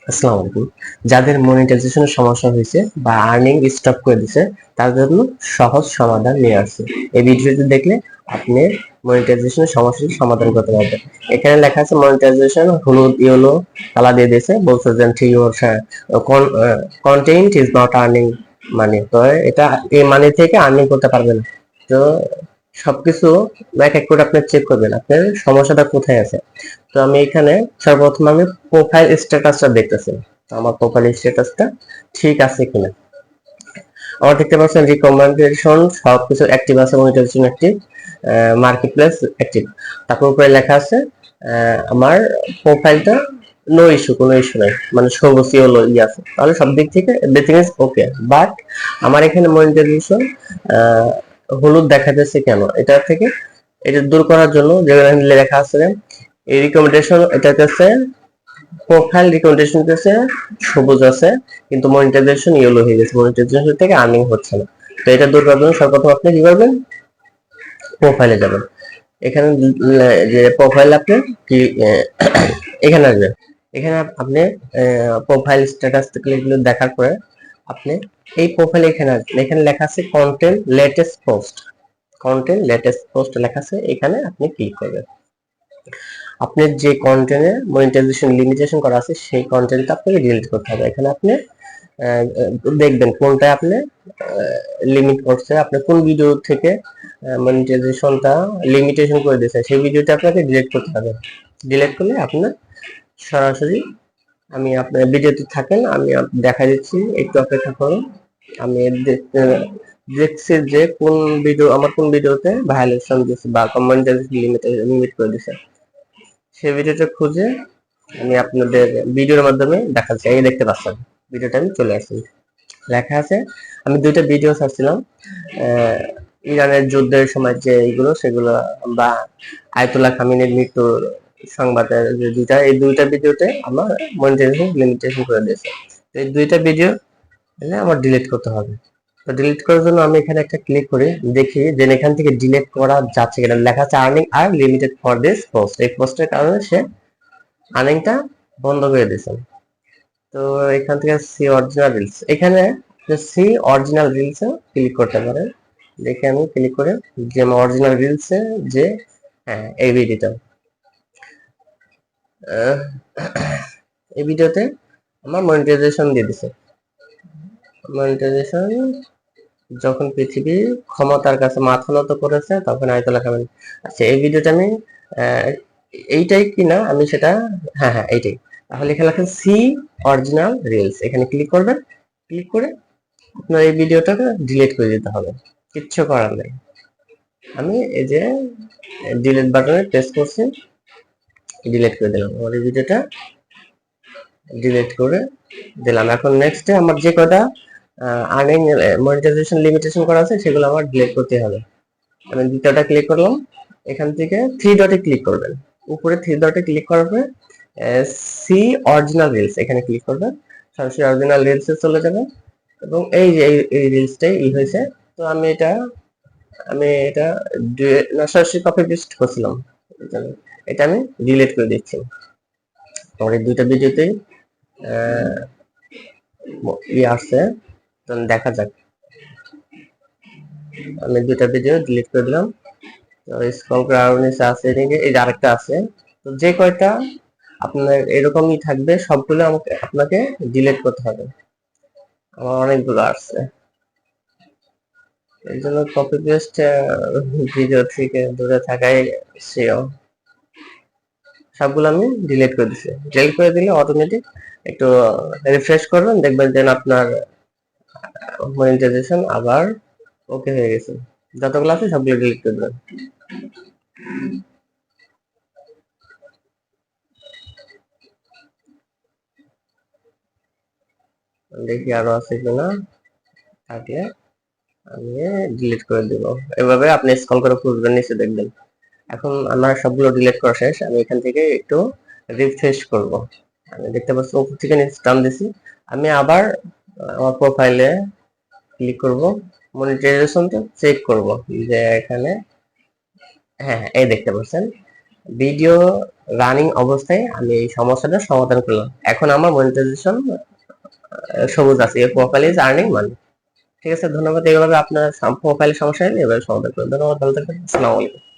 আসসালামু আলাইকুম। যাদের মনিটাইজেশনের সমস্যা হয়েছে বা আর্নিং স্টপ করে দিছে তাদের জন্য সহজ সমাধান নিয়ে আসছে। এই ভিডিওটি দেখলে আপনি মনিটাইজেশনের সমস্যার সমাধান করতে পারবেন। এখানে লেখা আছে মনিটাইজেশন হলুদ ইয়েলো কালার দিয়ে দিয়েছে, বলছে যে ঠিক content is not earning money. তো এটা এই মানি থেকে আর্নিং করতে পারবেন না। তো সবকিছু এক এক করে আপনি চেক করবেন আপনার সমস্যাটা কোথায় আছে। তো আমি এখানে সর্বপ্রথম আমি প্রোফাইল স্ট্যাটাসটা দেখতেছি, তো আমার প্রোফাইল স্ট্যাটাসটা ঠিক আছে কিনা। আমার দেখতে পাচ্ছেন রিকমেন্ডেশন সবকিছু অ্যাক্টিভ আছে, monetization active, marketplace active. তারপর উপরে লেখা আছে আমার প্রোফাইলটা নো ইস্যু, কোনো ইস্যু নাই, মানে সবুজ ইয়েলো আছে, তাহলে সব দিক থেকে এভরিথিং ইজ ওকে। বাট আমার এখানে মনিটাইজেশন হলুদ দেখা যাচ্ছে কেন, এটা থেকে এটা দূর করার জন্য যেখানে লেখা আছে এই রিকমেন্ডেশন, এটা কাছে প্রোফাইল রিকমেন্ডেশন কাছে সবুজ আছে কিন্তু মনিটাইজেশন ইয়েলো হয়ে গেছে, মনিটাইজেশন থেকে আর্নিং হচ্ছে না। তো এটা দূর করার জন্য সর্বপ্রথম আপনি কি করবেন, প্রোফাইলে যাবেন। এখানে যে প্রোফাইল আপনি কি এখানে আসবেন। এখানে আপনি প্রোফাইল স্ট্যাটাস এগুলো দেখার পরে আপনি এই প্রোফাইল এখানে আসবেন। এখানে লেখা আছে content latest post, content latest post লেখা আছে, এখানে আপনি ক্লিক করবেন। আপনার যে কন্টেন্টে মনিটাইজেশন লিমিটেশন করা আছে সেই কন্টেন্টটা আপনাকে ডিলিট করতে হবে। এখানে আপনি দেখবেন কোনটা আপনি লিমিট করছে, আপনি কোন ভিডিও থেকে মনিটাইজেশনটা লিমিটেশন করে দিয়েছে সেই ভিডিওটা আপনাকে ডিলিট করতে হবে। ডিলিট করলে আপনার সরাসরি আমি আপনার ভিডিওতে থাকেন, আমি দেখা দিচ্ছি, একটু অপেক্ষা করুন। আমি দেখছি যে কোন ভিডিও আমার কোন ভিডিওতে ভায়োলেশন দিয়েছে বা মনিটাইজেশন লিমিট করে দিয়েছে, সেই ভিডিওটা খুঁজে আমি আপনাদের ভিডিওর মাধ্যমে দেখাচ্ছি। এই দেখতে পাচ্ছেন ভিডিওটা আমি চলে আসছি, লেখা আছে আমি দুইটা ভিডিও ছাড়ছিলাম ইরানের যুদ্ধের সময় যে এইগুলো সেগুলো বা আয়াতুল্লাহ খামিনের মৃত্যুর সংবাদের যে দুইটা, এই দুইটা ভিডিওতে আমার মনিটাইজেশন লিমিটেশন করে দিয়েছে। তো এই দুইটা ভিডিও আমার ডিলিট করতে হবে। তো ডিলিট করার জন্য আমি এখানে একটা ক্লিক করি, দেখি যে এখান থেকে ডিলিট করা যাচ্ছে কিনা। লেখা আছে earning are limited for this post, এই পোস্টের কারণে সে আর্নিংটা বন্ধ করে দিয়েছে। তো এখান থেকে সি অরিজিনাল রিলস, এখানে সি অরিজিনাল রিলসে ক্লিক করতে পারেন। দেখে আমি ক্লিক করে যে অরিজিনাল রিলসে যে হ্যাঁ এই ভিডিওটা, এই ভিডিওতে আমার মনিটাইজেশন দিয়ে দিছে। মনিটাইজেশন যখন পৃথিবী ক্ষমতার কাছে মাথা নত করেছে তখন আয়াতুল্লাহ খামেনি। আচ্ছা এই ভিডিওটা আমি এইটাই কিনা আমি সেটা, হ্যাঁ হ্যাঁ এইটাই। তাহলে এখানে লেখা সি অরিজিনাল রিলস, এখানে ক্লিক করবেন। ক্লিক করে আপনার এই ভিডিওটাকে ডিলিট করে দিতে হবে, কিচ্ছু করার নেই। আমি এই যে ডিলিট বাটনে প্রেস করছি, ডিলিট করে দিলাম, আমার এই ভিডিওটা ডিলিট করে দিলাম। এখন নেক্সটে আমার যে কটা আর্নিং মনিটাইজেশন লিমিটেশন করা আছে সেগুলো আমার ডিলিট করতে হবে। আমি দ্বিতীয়টা ক্লিক করলাম, এখান থেকে থ্রি ডটে ক্লিক করবেন। উপরে থ্রি ডটে ক্লিক করার পরে সি অরিজিনাল রিলস এখানে ক্লিক করবেন, সরাসরি অরিজিনাল রিলসে চলে যাবেন এবং এই যে এই রিলসটাই হয়েছে। তো আমি এটা সরাসরি কপি পেস্ট করছিলাম, এটা আমি ডিলিট করে দিচ্ছি। আমার এই দুইটা ভিডিওতেই আসছে, দেখা যাক। আমি দুইটা ভিডিও ডিলিট করে দিলাম। তো স্ক্রল করে আরো নিচে আছে, এদিকে এই যে আরেকটা আছে। তো যে কয়টা আপনার এরকমই থাকবে সবগুলো আপনাকে ডিলিট করতে হবে। আমার অনেকগুলো আসছে, এই জন্য কপি পেস্ট ভিডিও থেকে দূরে থাকাই শ্রেয়। সবগুলো আমি ডিলিট করে দিচ্ছি। ডিলিট করে দিলে অটোমেটিক একটু রিফ্রেশ করবেন, দেখবেন যে আপনার মনিটাইজেশন আবার ওকে হয়ে গেছে। যতগুলো আছে সবগুলো ডিলিট করে দেবেন। দেখি আরো আছে কিনা, থাকলে আমি ডিলিট করে দিব। এভাবে আপনি স্ক্রল করে খুঁজবেন, নিচে দেখবেন। এখন আমার সবগুলো ডিলিট করা শেষ, আমি এখান থেকে একটু রিফ্রেশ করব। আমি দেখতে পাচ্ছি উপর থেকে নিচে টান দিছি। আমি আবার আমার প্রোফাইলে ক্লিক করব, মনিটাইজেশনটা চেক করব যে এখানে হ্যাঁ এই দেখতে পাচ্ছেন ভিডিও রানিং অবস্থায় আমি এই সমস্যাটা সমাধান করলাম। এখন আমার মনিটাইজেশন সবুজ আছে, এই প্রোফাইল ইজ আর্নিং মানি। ঠিক আছে, ধন্যবাদ। এইভাবে আপনার প্রোফাইলের সমস্যা হলে এভাবে সমাধান করুন। ধন্যবাদ, ভালো থাকবেন। আসসালামু আলাইকুম।